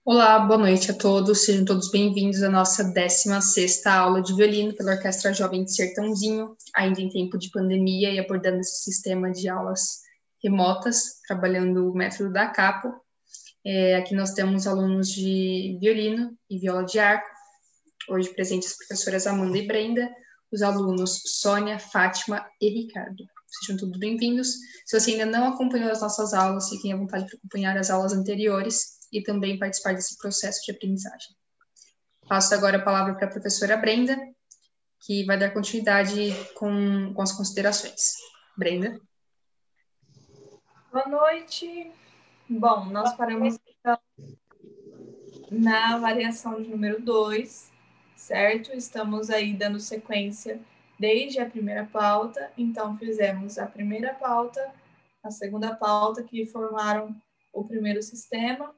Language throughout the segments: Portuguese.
Olá, boa noite a todos. Sejam todos bem-vindos à nossa 16ª aula de violino pela Orquestra Jovem de Sertãozinho, ainda em tempo de pandemia e abordando esse sistema de aulas remotas, trabalhando o método da Capo. Aqui nós temos alunos de violino e viola de arco, hoje presentes as professoras Amanda e Brenda, os alunos Sônia, Fátima e Ricardo. Sejam todos bem-vindos. Se você ainda não acompanhou as nossas aulas, fiquem à vontade para acompanhar as aulas anteriores e também participar desse processo de aprendizagem. Passo agora a palavra para a professora Brenda, que vai dar continuidade com as considerações. Brenda. Boa noite. Bom, nós paramos então na variação de número 2, certo? Estamos aí dando sequência desde a primeira pauta, então fizemos a primeira pauta, a segunda pauta, que formaram o primeiro sistema,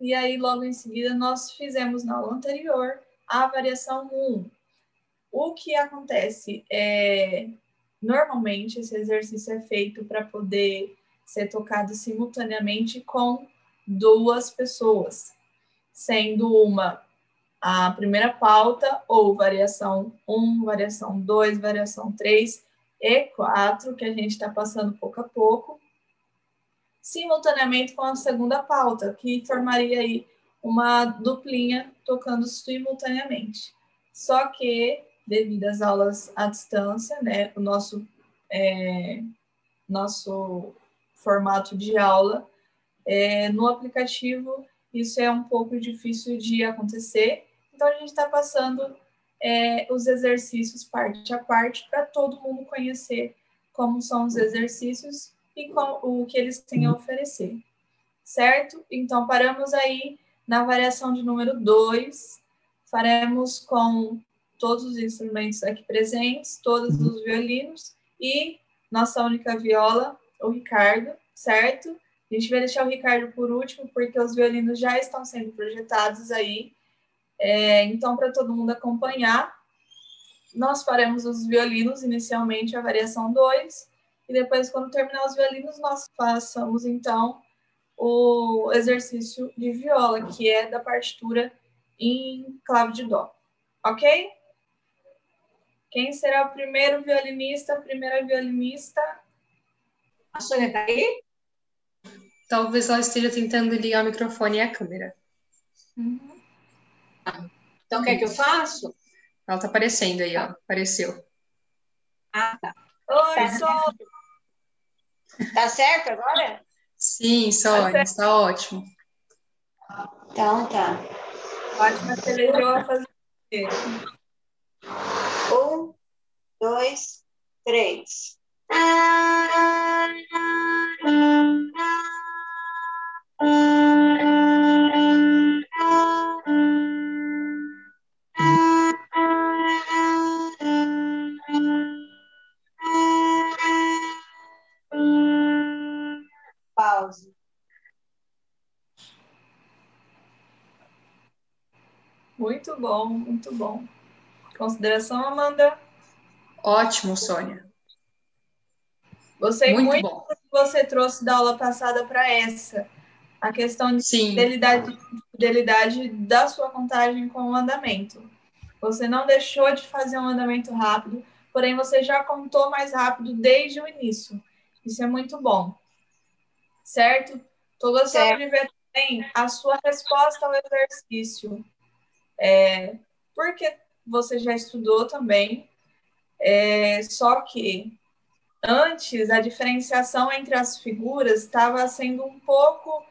e aí logo em seguida nós fizemos na aula anterior a variação 1. O que acontece normalmente esse exercício é feito para poder ser tocado simultaneamente com duas pessoas, sendo uma a primeira pauta, ou variação 1, variação 2, variação 3 e 4, que a gente está passando pouco a pouco, simultaneamente com a segunda pauta, que formaria aí uma duplinha tocando simultaneamente. Só que, devido às aulas à distância, né, o nosso formato de aula, no aplicativo isso é um pouco difícil de acontecer, então a gente está passando os exercícios parte a parte para todo mundo conhecer como são os exercícios e o que eles têm a oferecer, certo? Então, paramos aí na variação de número 2, faremos com todos os instrumentos aqui presentes, todos os violinos e nossa única viola, o Ricardo, certo? A gente vai deixar o Ricardo por último, porque os violinos já estão sendo projetados aí. Então, para todo mundo acompanhar, nós faremos os violinos, inicialmente a variação 2, e depois, quando terminar os violinos, nós façamos, então, o exercício de viola, que é da partitura em clave de dó. Ok? Quem será o primeiro violinista, a primeira violinista? A Sônia está aí? Talvez ela esteja tentando ligar o microfone e a câmera. Uhum. Então, quer que eu faço? Ela está aparecendo aí, ó. Apareceu. Ah, tá. Oi, Tá Sol. Tá certo agora? Sim, Sônia, está ótimo. Então, tá. Fátima pelejou a fazer. 1, 2, 3. Pause. Muito bom, muito bom. Consideração, Amanda? Ótimo, Sônia. Gostei Muito muito bom. do que você trouxe da aula passada para essa. A questão de Sim. fidelidade da sua contagem com o andamento. Você não deixou de fazer um andamento rápido, porém você já contou mais rápido desde o início. Isso é muito bom. Certo? Estou gostando Certo. de ver também a sua resposta ao exercício. Porque você já estudou também, só que antes a diferenciação entre as figuras estava sendo um pouco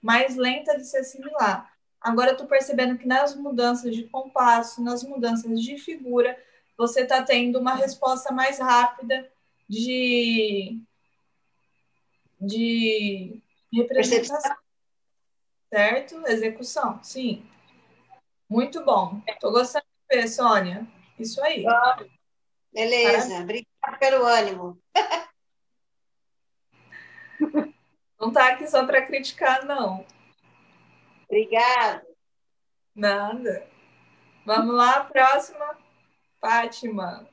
mais lenta de se assimilar. Agora eu estou percebendo que nas mudanças de compasso, nas mudanças de figura, você está tendo uma resposta mais rápida de representação, Percepção? certo? Execução, sim. Muito bom. Estou gostando de ver, Sônia. Isso aí. Beleza. Parabéns. Obrigada pelo ânimo. Não está aqui só para criticar, não. Obrigada. Nada. Vamos lá, próxima. Fátima.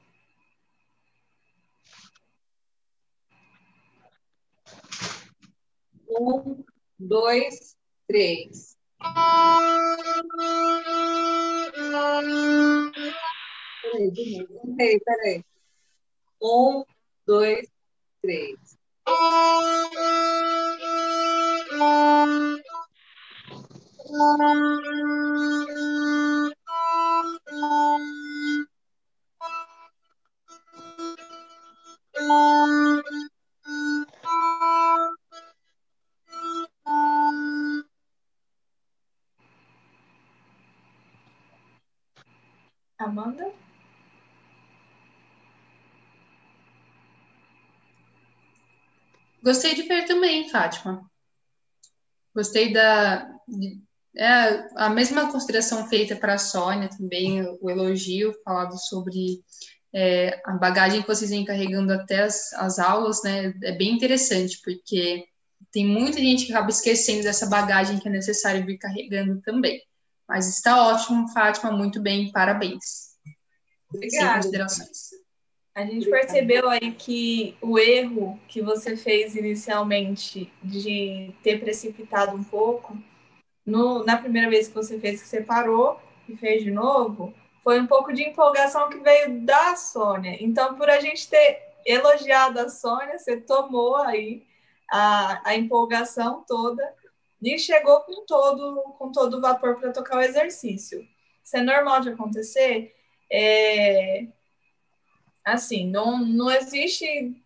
1, 2, 3. Peraí. 1, 2, 3. Amanda? Gostei de ver também, Fátima. Gostei a mesma consideração feita para a Sônia também, o elogio falado sobre a bagagem que vocês vêm carregando até as aulas, né? É bem interessante, porque tem muita gente que acaba esquecendo dessa bagagem que é necessário vir carregando também. Mas está ótimo, Fátima, muito bem, parabéns. Sem considerações. A gente percebeu aí que o erro que você fez inicialmente de ter precipitado um pouco, na primeira vez que você fez, que você parou e fez de novo, foi um pouco de empolgação que veio da Sônia. Então, por a gente ter elogiado a Sônia, você tomou aí a empolgação toda e chegou com todo o vapor para tocar o exercício. Isso é normal de acontecer. Assim, não existe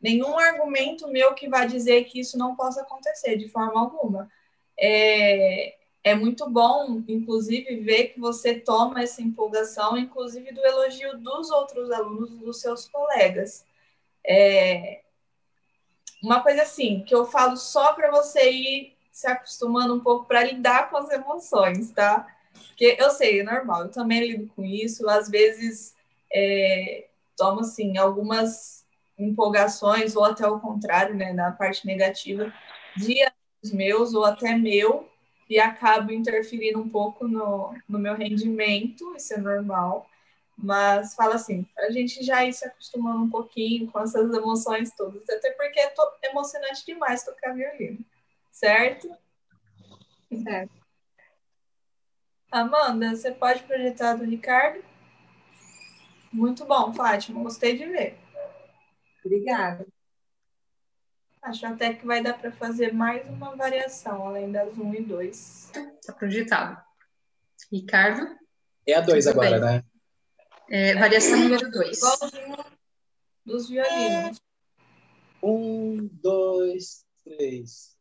nenhum argumento meu que vá dizer que isso não possa acontecer, de forma alguma. É muito bom, inclusive, ver que você toma essa empolgação, inclusive do elogio dos outros alunos, dos seus colegas. Uma coisa assim, que eu falo só para você ir se acostumando um pouco para lidar com as emoções, tá? Porque eu sei, é normal, eu também lido com isso, às vezes tomo, assim, algumas empolgações, ou até o contrário, né, na parte negativa, de amigos meus, ou até meu, e acabo interferindo um pouco no meu rendimento, isso é normal, mas fala assim, a gente já ir se acostumando um pouquinho com essas emoções todas, até porque é emocionante demais tocar violino, certo? Certo. Amanda, você pode projetar do Ricardo? Muito bom, Fátima, gostei de ver. Obrigada. Acho até que vai dar para fazer mais uma variação, além das 1 e 2. Está projetado. Ricardo? É a 2 agora, bem. Né? Variação número 2. Igualzinho dos violinos. 1, 2, 3.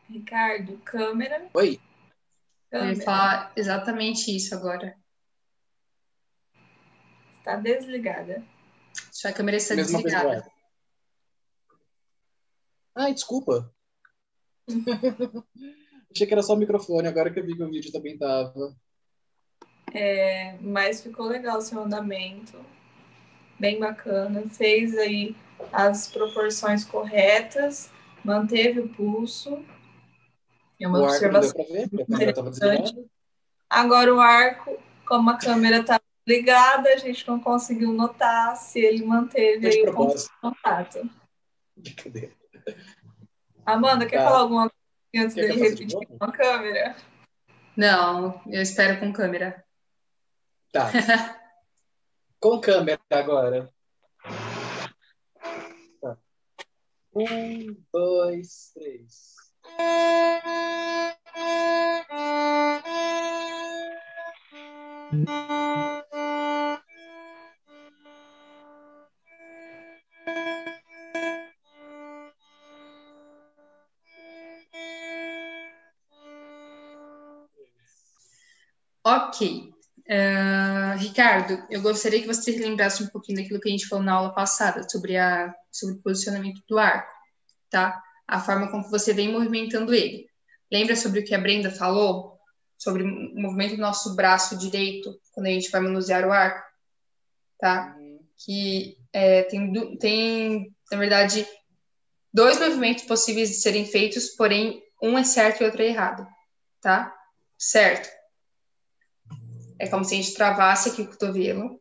Ricardo, câmera. Oi. Eu ia falar exatamente isso agora. Está desligada. Sua câmera está desligada. Ai, desculpa. Achei que era só o microfone, agora que eu vi que o vídeo também estava. Mas ficou legal o seu andamento. Bem bacana. Fez aí as proporções corretas, manteve o pulso. É uma observação interessante. Agora o arco, como a câmera está ligada, a gente não conseguiu notar se ele manteve aí o ponto de contato. Brincadeira. Amanda, quer falar alguma coisa antes dele repetir com a câmera? Não, eu espero com câmera. Tá. Com câmera agora. Tá. 1, 2, 3. Ok. Ricardo, eu gostaria que você lembrasse um pouquinho daquilo que a gente falou na aula passada, sobre o posicionamento do arco, tá? A forma como você vem movimentando ele. Lembra sobre o que a Brenda falou? Sobre o movimento do nosso braço direito, quando a gente vai manusear o arco, tá? que tem, na verdade, 2 movimentos possíveis de serem feitos, porém, um é certo e outro é errado, tá? Certo. É como se a gente travasse aqui o cotovelo.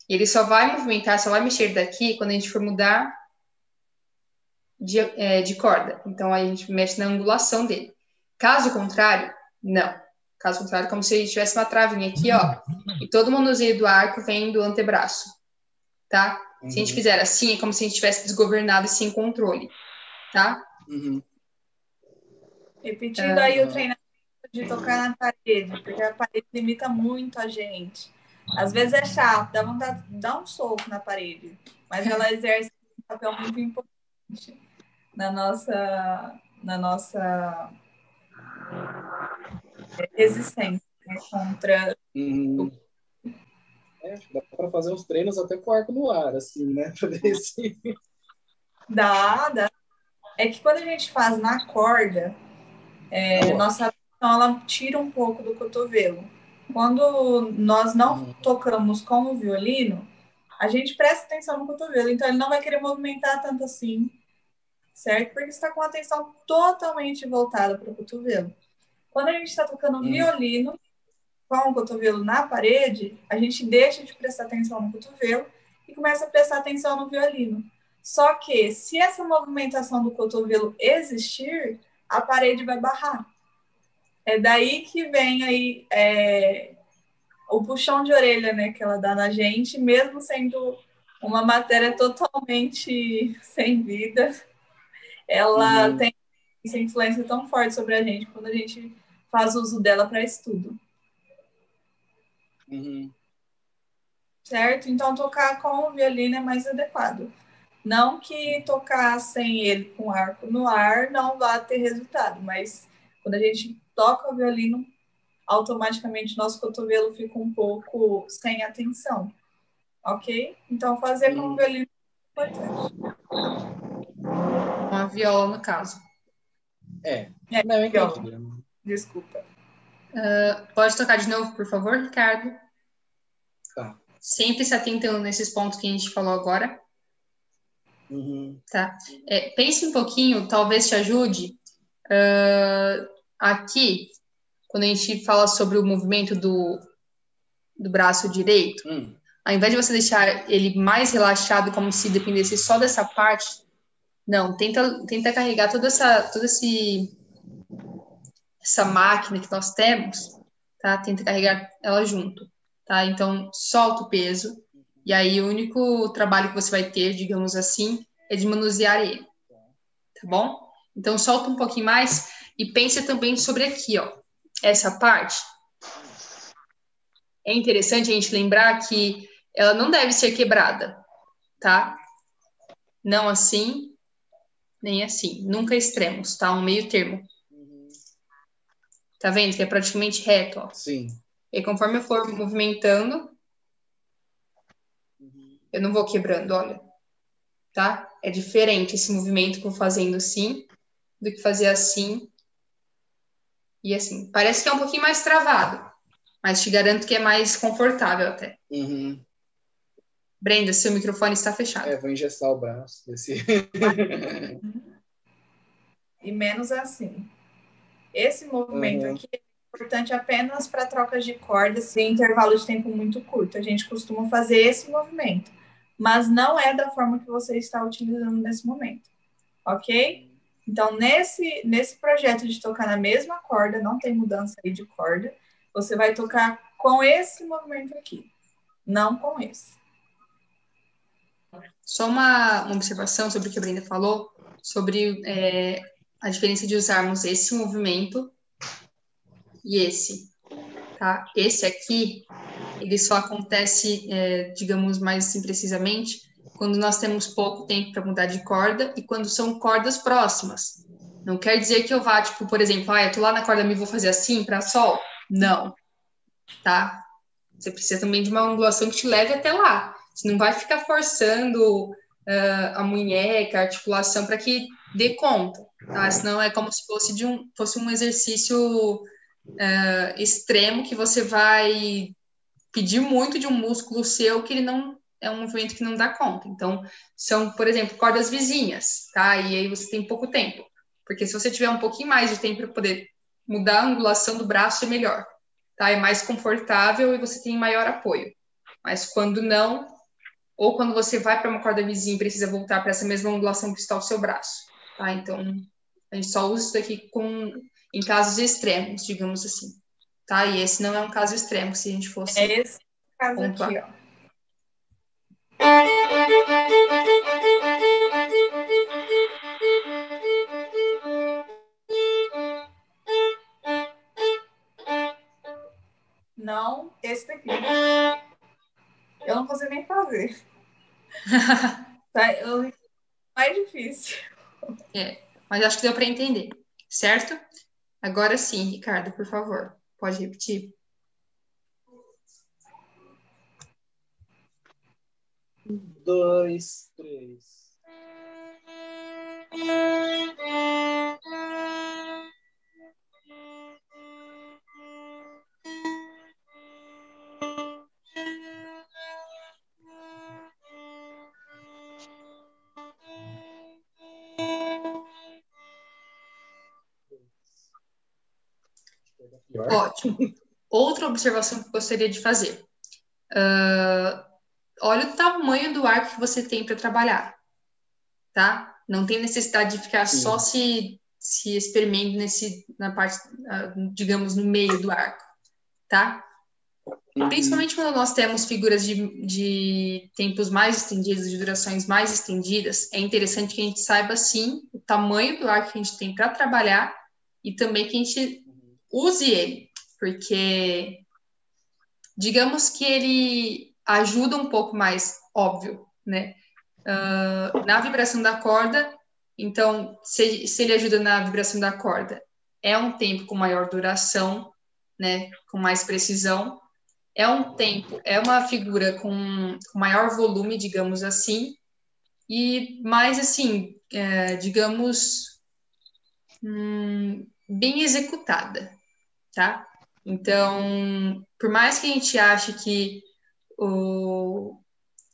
E ele só vai movimentar, só vai mexer daqui quando a gente for mudar de corda. Então, aí a gente mexe na angulação dele. Caso contrário, não. Caso contrário, como se a gente tivesse uma travinha aqui, ó. E todo o manuseio do arco vem do antebraço, tá? Se a gente fizer assim, é como se a gente tivesse desgovernado e sem controle, tá? Repetindo aí o treinamento de tocar na parede, porque a parede limita muito a gente. Às vezes é chato, dá vontade de dar um soco na parede, mas ela exerce um papel muito importante na nossa resistência, né, contra dá para fazer uns treinos até com arco no ar, assim, né? Pra ver se... Dá. É que quando a gente faz na corda, nossa ação, ela tira um pouco do cotovelo. Quando nós não tocamos com o violino, a gente presta atenção no cotovelo, então ele não vai querer movimentar tanto assim, certo? Porque está com a atenção totalmente voltada para o cotovelo. Quando a gente está tocando violino, com o cotovelo na parede, a gente deixa de prestar atenção no cotovelo e começa a prestar atenção no violino. Só que, se essa movimentação do cotovelo existir, a parede vai barrar. É daí que vem aí o puxão de orelha, né, que ela dá na gente, mesmo sendo uma matéria totalmente sem vida, ela tem essa influência tão forte sobre a gente quando a gente faz uso dela para estudo. Certo? Então, tocar com o violino é mais adequado. Não que tocar sem ele com arco no ar não vá ter resultado, mas quando a gente toca o violino, automaticamente nosso cotovelo fica um pouco sem atenção, ok? Então, fazer com o violino é importante. Com a viola, no caso. Não, eu entendi. Desculpa. Pode tocar de novo, por favor, Ricardo? Tá. Sempre se atentando nesses pontos que a gente falou agora. Tá? Pense um pouquinho, talvez te ajude. Aqui, quando a gente fala sobre o movimento do braço direito, ao invés de você deixar ele mais relaxado, como se dependesse só dessa parte, não, tenta carregar toda essa máquina que nós temos, tá? Tenta carregar ela junto, tá? Então, solta o peso, e aí o único trabalho que você vai ter, digamos assim, é de manusear ele, tá bom? Então, solta um pouquinho mais e pense também sobre aqui, ó, essa parte. É interessante a gente lembrar que ela não deve ser quebrada, tá? Não assim, nem assim. Nunca extremos, tá? Um meio termo. Tá vendo? Que é praticamente reto, ó. Sim. E conforme eu for movimentando, eu não vou quebrando, olha. Tá? É diferente esse movimento que eu vou fazendo assim, do que fazer assim e assim. Parece que é um pouquinho mais travado, mas te garanto que é mais confortável até. Brenda, seu microfone está fechado. Vou engessar o braço. E menos assim. Esse movimento aqui é importante apenas para trocas de cordas em intervalo de tempo muito curto. A gente costuma fazer esse movimento, mas não é da forma que você está utilizando nesse momento, ok? Então, nesse projeto de tocar na mesma corda, não tem mudança aí de corda, você vai tocar com esse movimento aqui, não com esse. Só uma observação sobre o que a Brenda falou, sobre a diferença de usarmos esse movimento e esse, tá? Esse aqui, ele só acontece, digamos mais assim, precisamente, quando nós temos pouco tempo para mudar de corda e quando são cordas próximas. Não quer dizer que eu vá, tipo, por exemplo, eu tô lá na corda mi, vou fazer assim para sol. Não, tá? Você precisa também de uma angulação que te leve até lá. Você não vai ficar forçando a munheca, a articulação para que dê conta, tá? Senão é como se fosse um exercício extremo que você vai pedir muito de um músculo seu que ele não é um movimento que não dá conta. Então, são, por exemplo, cordas vizinhas, tá? E aí você tem pouco tempo. Porque se você tiver um pouquinho mais de tempo para poder mudar a angulação do braço, é melhor, tá? É mais confortável e você tem maior apoio. Mas quando não, ou quando você vai para uma corda vizinha e precisa voltar para essa mesma angulação que está o seu braço, tá? Então, a gente só usa isso daqui em casos extremos, digamos assim, tá? E esse não é um caso extremo, se a gente fosse É esse caso pontuar. aqui, ó. Não, esse daqui. Eu não consigo nem fazer. Tá? Mais difícil. Mas acho que deu para entender, certo? Agora sim, Ricardo, por favor, pode repetir. Dois, três. Ótimo. Outra observação que eu gostaria de fazer. Olha o tamanho do arco que você tem para trabalhar, tá? Não tem necessidade de ficar só se espremendo na parte, digamos, no meio do arco, tá? Principalmente quando nós temos figuras de tempos mais estendidos, de durações mais estendidas, é interessante que a gente saiba, sim, o tamanho do arco que a gente tem para trabalhar e também que a gente use ele, porque digamos que ele ajuda um pouco mais, óbvio, né? Na vibração da corda, então, se ele ajuda na vibração da corda, é um tempo com maior duração, né? Com mais precisão, é um tempo, é uma figura com maior volume, digamos assim, e mais assim, digamos, bem executada, tá? Então, por mais que a gente ache que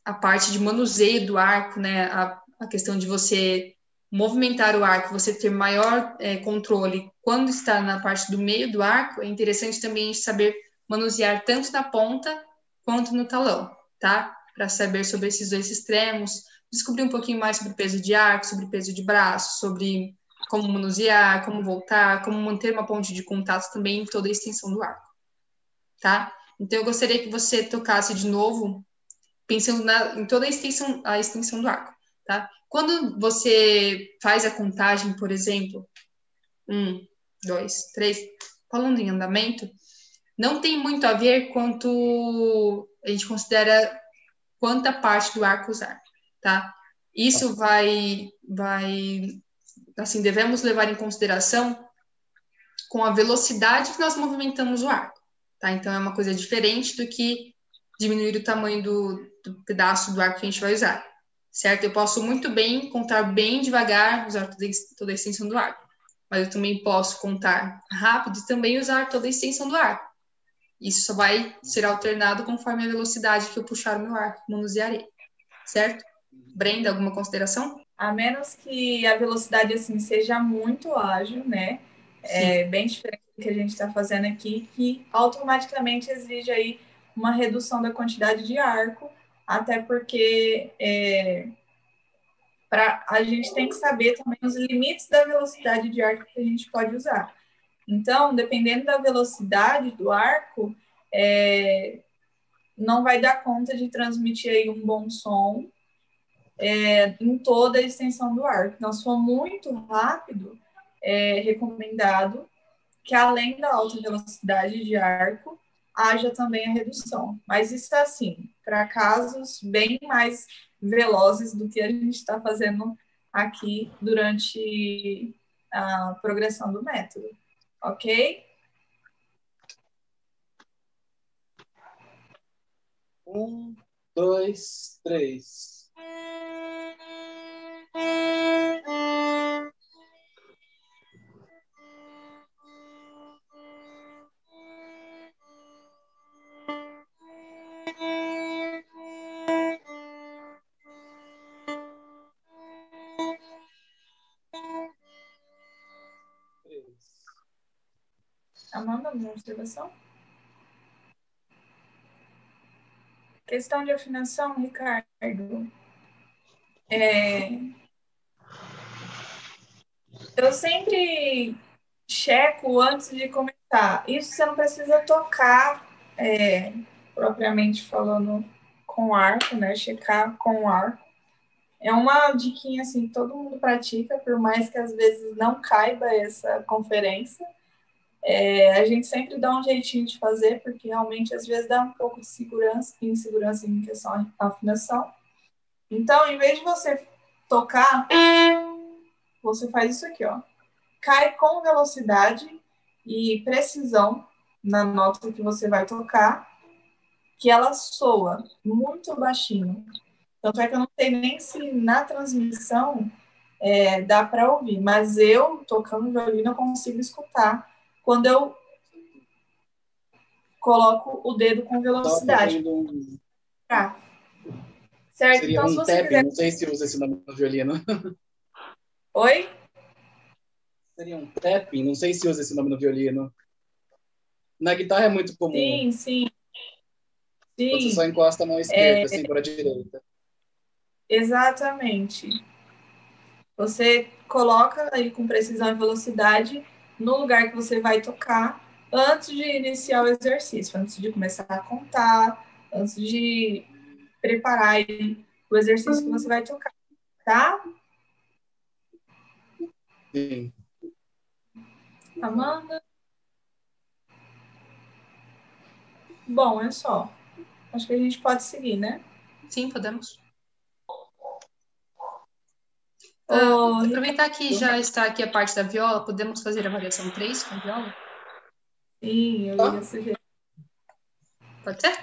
a parte de manuseio do arco, né, a questão de você movimentar o arco, você ter maior controle quando está na parte do meio do arco, é interessante também a gente saber manusear tanto na ponta quanto no talão, tá? Para saber sobre esses dois extremos, descobrir um pouquinho mais sobre o peso de arco, sobre o peso de braço, sobre como manusear, como voltar, como manter uma ponte de contato também em toda a extensão do arco, tá? Então, eu gostaria que você tocasse de novo, pensando em toda a extensão do arco, tá? Quando você faz a contagem, por exemplo, 1, 2, 3, falando em andamento, não tem muito a ver quanto a gente considera quanta parte do arco usar, tá? Isso vai, assim, devemos levar em consideração com a velocidade que nós movimentamos o arco, tá? Então, é uma coisa diferente do que diminuir o tamanho do pedaço do arco que a gente vai usar, certo? Eu posso muito bem contar bem devagar, usar toda a extensão do arco, mas eu também posso contar rápido e também usar toda a extensão do arco. Isso só vai ser alternado conforme a velocidade que eu puxar o meu arco, manusearei, certo? Brenda, alguma consideração? A menos que a velocidade assim seja muito ágil, né? É bem diferente do que a gente está fazendo aqui, que automaticamente exige aí uma redução da quantidade de arco, até porque a gente tem que saber também os limites da velocidade de arco que a gente pode usar. Então, dependendo da velocidade do arco, não vai dar conta de transmitir aí um bom som em toda a extensão do arco. Então, se for muito rápido, é recomendado que, além da alta velocidade de arco, haja também a redução. Mas isso é assim, para casos bem mais velozes do que a gente está fazendo aqui durante a progressão do método. Ok? 1, 2, 3. Amanda, alguma observação? Questão de afinação, Ricardo. Eu sempre checo antes de começar. Isso você não precisa tocar, propriamente falando, com arco, né? Checar com arco. É uma diquinha assim que todo mundo pratica, por mais que às vezes não caiba essa conferência. A gente sempre dá um jeitinho de fazer, porque realmente às vezes dá um pouco de insegurança em questão de afinação. Então, em vez de você tocar, você faz isso aqui, ó. Cai com velocidade e precisão na nota que você vai tocar, que ela soa muito baixinho. Tanto é que eu não sei nem se na transmissão dá para ouvir, mas eu, tocando violino, eu consigo escutar quando eu coloco o dedo com velocidade. Tá. Certo? Seria então, se um você tapping, quiser... não sei se usa esse nome no violino. Oi? Seria um tapping, não sei se usa esse nome no violino. Na guitarra é muito comum. Sim. Você só encosta a mão esquerda, sem por a direita. Exatamente. Você coloca aí com precisão e velocidade no lugar que você vai tocar antes de iniciar o exercício, antes de começar a contar, antes de preparar aí o exercício que você vai tocar, tá? Sim. Amanda? Bom, é só. Acho que a gente pode seguir, né? Sim, podemos. Ô, Aproveitar que já está aqui a parte da viola, podemos fazer a variação 3 com a viola? Sim, eu ia sugerir. Pode ser?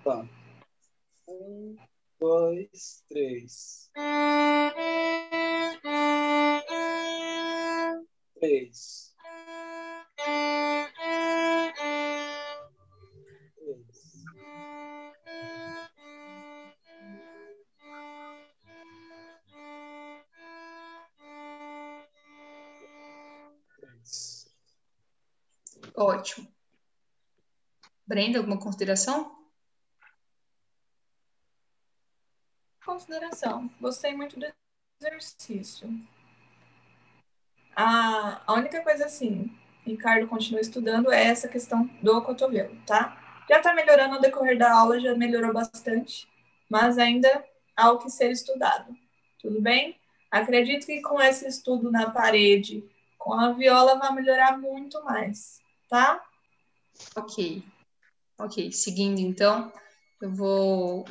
Tá. 1, 2, 3. 3. Ótimo. Brenda, alguma consideração? Consideração. Gostei muito do exercício. A única coisa assim, Ricardo continua estudando, é essa questão do cotovelo, tá? Já está melhorando ao decorrer da aula, já melhorou bastante, mas ainda há o que ser estudado. Tudo bem? Acredito que com esse estudo na parede, com a viola, vai melhorar muito mais, tá? Ok. Seguindo então, eu vou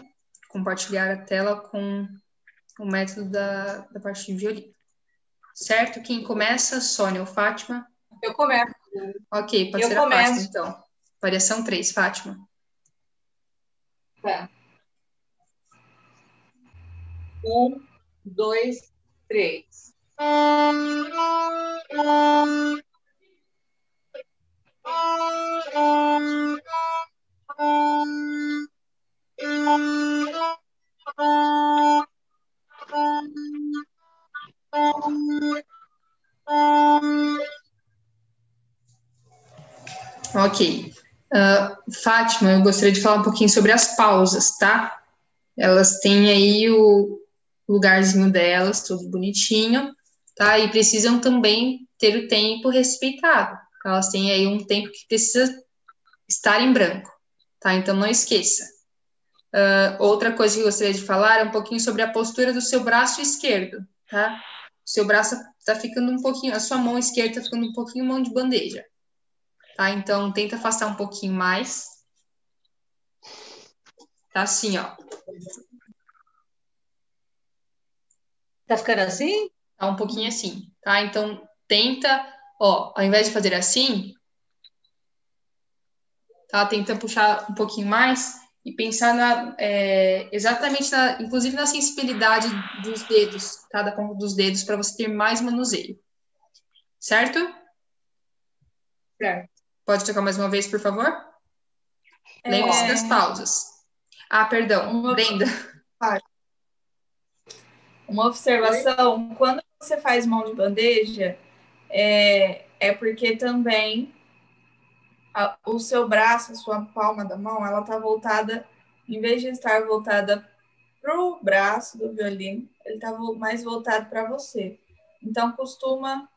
compartilhar a tela com o método da parte de violino. Certo? Quem começa? Sônia ou Fátima? Eu começo. Ok, pode ser a Fátima, então. Variação 3, Fátima. Tá. 1, 2, 3. Ok. Fátima, eu gostaria de falar um pouquinho sobre as pausas, tá? Elas têm aí o lugarzinho delas, tudo bonitinho, tá? E precisam também ter o tempo respeitado. Elas têm aí um tempo que precisa estar em branco, tá? Então não esqueça. Outra coisa que eu gostaria de falar é um pouquinho sobre a postura do seu braço esquerdo, tá? O seu braço tá ficando um pouquinho, a sua mão esquerda tá ficando um pouquinho mão de bandeja, tá? Então tenta afastar um pouquinho mais. Tá assim, ó. Tá ficando assim? Tá um pouquinho assim, tá? Então tenta, ó, ao invés de fazer assim, tá? Tenta puxar um pouquinho mais e pensar exatamente inclusive na sensibilidade dos dedos, tá? Da ponta dos dedos, para você ter mais manuseio. Certo? Certo. Pode tocar mais uma vez, por favor? Lembre-se das pausas. Ah, perdão, Brenda. Uma observação, quando você faz mão de bandeja, é porque também o seu braço, a sua palma da mão, ela está voltada, em vez de estar voltada para o braço do violino, ele está mais voltado para você. Então, costuma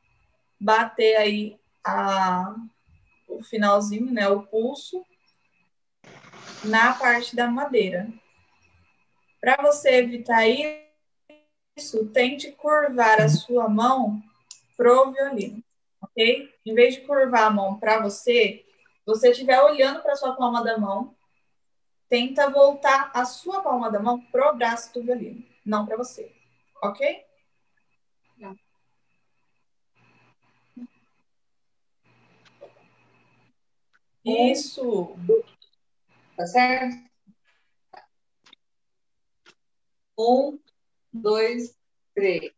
bater aí o finalzinho, né, o pulso, na parte da madeira. Para você evitar isso, tente curvar a sua mão pro violino, ok? Em vez de curvar a mão para você estiver olhando para sua palma da mão, tenta voltar a sua palma da mão pro braço do violino, não para você, ok? Isso. Tá certo? 1, 2, 3.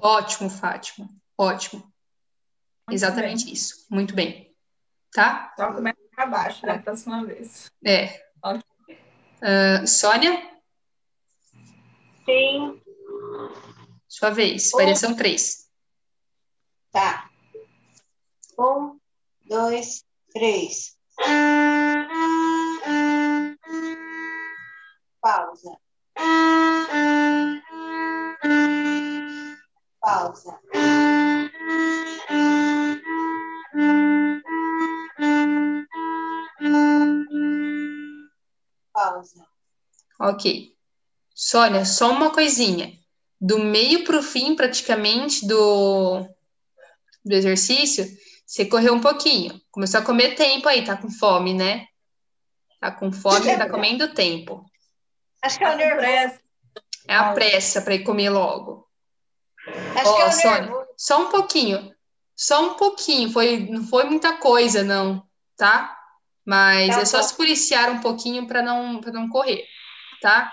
Ótimo, Fátima. Ótimo. Muito Exatamente bem. isso. Muito bem. Tá? Só começa para baixo da próxima vez. Ok. Sônia? Sim. Sua vez. Variação 3. Tá. 1, 2, 3. Pausa. Pausa. Pausa. Ok. Sônia, só uma coisinha. Do meio para o fim, praticamente, do exercício, você correu um pouquinho. Começou a comer tempo aí, tá com fome, né? Tá com fome, tá comendo tempo. Acho que é o nervoso. É a pressa para ir comer logo. Acho que é o Sônia, nervoso. só um pouquinho. Só um pouquinho. Não foi muita coisa, não, tá? Mas Tá é só bom. se policiar um pouquinho para não correr, tá?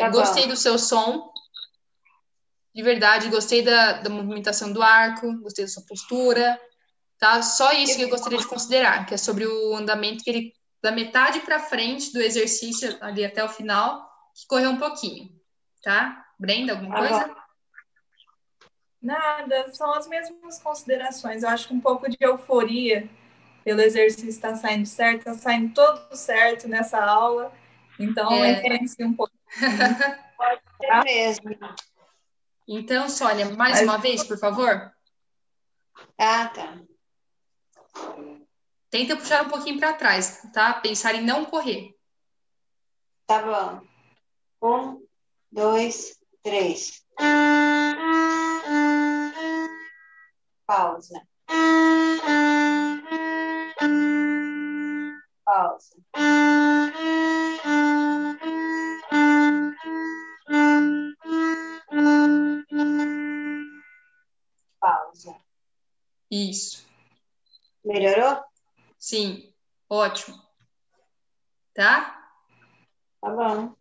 Tá Gostei bom. do seu som. De verdade, gostei da movimentação do arco, gostei da sua postura, tá? Só isso que eu gostaria de considerar, que é sobre o andamento que ele, da metade para frente do exercício ali até o final, que correu um pouquinho, tá? Brenda, alguma coisa? Bom. Nada, são as mesmas considerações. Eu acho que um pouco de euforia pelo exercício está saindo certo, está saindo todo certo nessa aula. Então, influencia um pouco. É mesmo. Então, Sônia, mais uma vez, por favor. Tá. Tenta puxar um pouquinho para trás, tá? Pensar em não correr. Tá bom. 1, 2, 3. Pausa. Pausa. Pausa. Isso. Melhorou? Sim. Ótimo. Tá? Tá bom.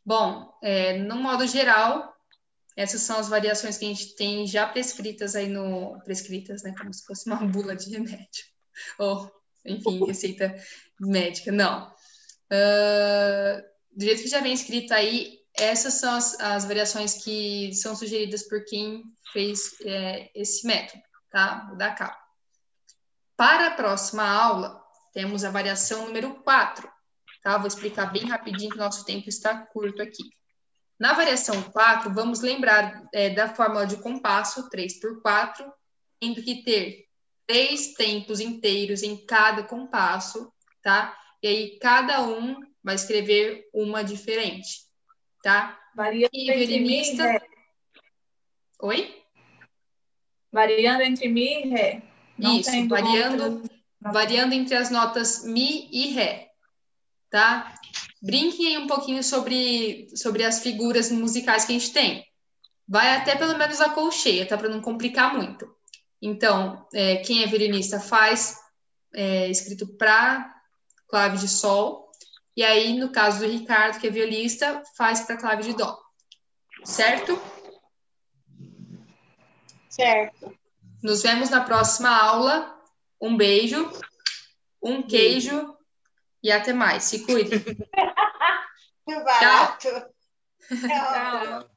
Bom, no modo geral, essas são as variações que a gente tem já prescritas aí prescritas, né? Como se fosse uma bula de remédio. Ou, enfim, receita médica. Não. Do jeito que já vem escrito aí, essas são as variações que são sugeridas por quem fez esse método, tá? O da capa. Para a próxima aula, temos a variação número 4, tá? Vou explicar bem rapidinho que o nosso tempo está curto aqui. Na variação 4, vamos lembrar da fórmula de compasso, 3x4, tendo que ter 3 tempos inteiros em cada compasso, tá? E aí, cada um vai escrever uma diferente, tá? Variando entre mi e ré. Oi? Variando entre mi e ré. Não Isso, tendo variando entre as notas mi e ré, tá? Brinquem aí um pouquinho sobre as figuras musicais que a gente tem. Vai até pelo menos a colcheia, tá? Para não complicar muito. Então, quem é violinista faz escrito para clave de sol. E aí, no caso do Ricardo, que é violista, faz para clave de dó. Certo? Certo. Nos vemos na próxima aula. Um beijo, um queijo e até mais. Se cuide. Que barato. Tchau.